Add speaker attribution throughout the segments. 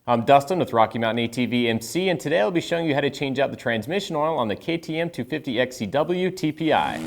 Speaker 1: I'm Dustin with Rocky Mountain ATV MC, and today I'll be showing you how to change out the transmission oil on the KTM 250 XCW TPI.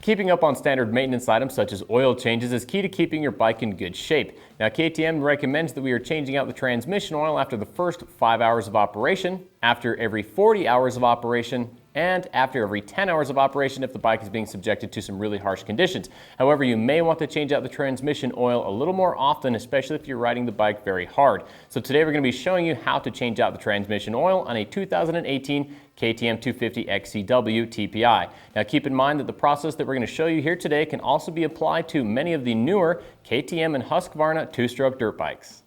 Speaker 1: Keeping up on standard maintenance items such as oil changes is key to keeping your bike in good shape. Now, KTM recommends that we are changing out the transmission oil after the first 5 hours of operation, after every 40 hours of operation, and after every 10 hours of operation if the bike is being subjected to some really harsh conditions. However, you may want to change out the transmission oil a little more often, especially if you're riding the bike very hard. So today we're going to be showing you how to change out the transmission oil on a 2018 KTM 250 XCW TPI. Now keep in mind that the process that we're going to show you here today can also be applied to many of the newer KTM and Husqvarna two-stroke dirt bikes.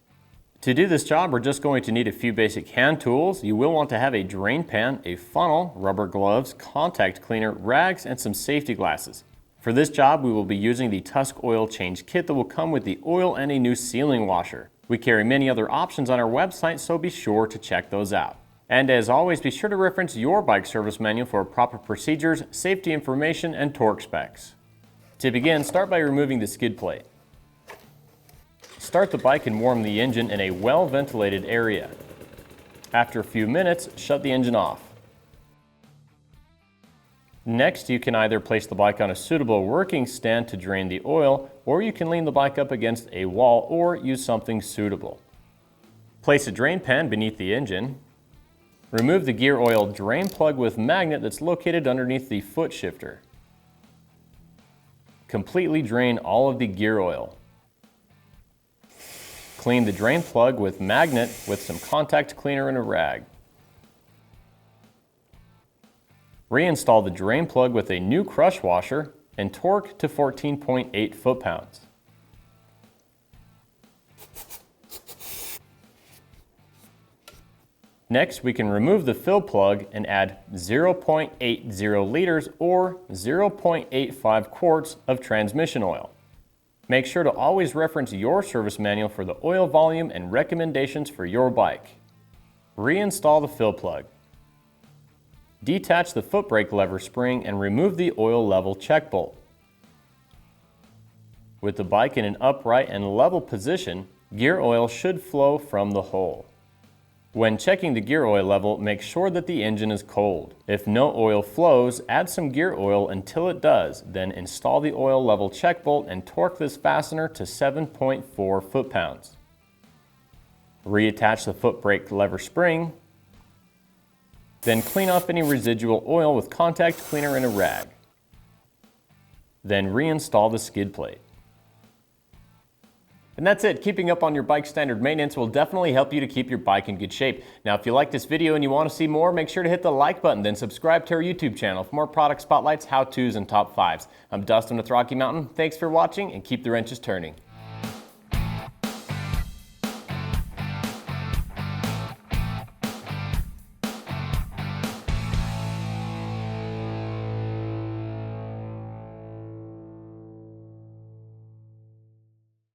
Speaker 1: To do this job, we're just going to need a few basic hand tools. You will want to have a drain pan, a funnel, rubber gloves, contact cleaner, rags, and some safety glasses. For this job, we will be using the Tusk oil change kit that will come with the oil and a new sealing washer. We carry many other options on our website, so be sure to check those out. And as always, be sure to reference your bike service manual for proper procedures, safety information, and torque specs. To begin, start by removing the skid plate. Start the bike and warm the engine in a well-ventilated area. After a few minutes, shut the engine off. Next, you can either place the bike on a suitable working stand to drain the oil, or you can lean the bike up against a wall or use something suitable. Place a drain pan beneath the engine. Remove the gear oil drain plug with magnet that's located underneath the foot shifter. Completely drain all of the gear oil. Clean the drain plug with magnet with some contact cleaner and a rag. Reinstall the drain plug with a new crush washer and torque to 14.8 foot-pounds. Next, we can remove the fill plug and add 0.80 liters or 0.85 quarts of transmission oil. Make sure to always reference your service manual for the oil volume and recommendations for your bike. Reinstall the fill plug. Detach the foot brake lever spring and remove the oil level check bolt. With the bike in an upright and level position, gear oil should flow from the hole. When checking the gear oil level, make sure that the engine is cold. If no oil flows, add some gear oil until it does, then install the oil level check bolt and torque this fastener to 7.4 foot-pounds. Reattach the foot brake lever spring, then clean off any residual oil with contact cleaner and a rag. Then reinstall the skid plate. And that's it. Keeping up on your bike standard maintenance will definitely help you to keep your bike in good shape. Now, if you like this video and you want to see more, make sure to hit the like button, then subscribe to our YouTube channel for more product spotlights, how-tos, and top 5s. I'm Dustin with Rocky Mountain. Thanks for watching, and keep the wrenches turning.